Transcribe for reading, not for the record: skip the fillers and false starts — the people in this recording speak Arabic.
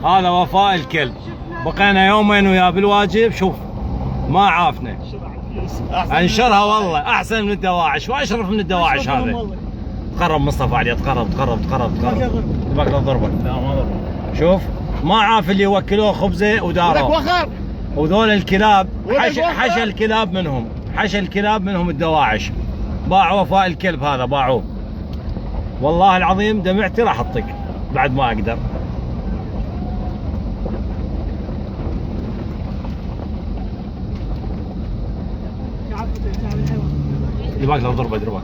هذا وفاء الكلب. بقينا يومين وياه بالواجب. شوف ما عافنا. انشرها والله احسن من الدواعش واشرف من الدواعش. هذا تقرب مصطفى علي، تقرب بقدر ضربك. لا ما ضربك. شوف ما عاف اللي يوكلوه خبزه وداره. وذول الكلاب حشى الكلاب منهم الدواعش. باعوا وفاء الكلب هذا باعوه. والله العظيم دمعتي راح اطق بعد ما اقدر. اللي بقدر ضربه.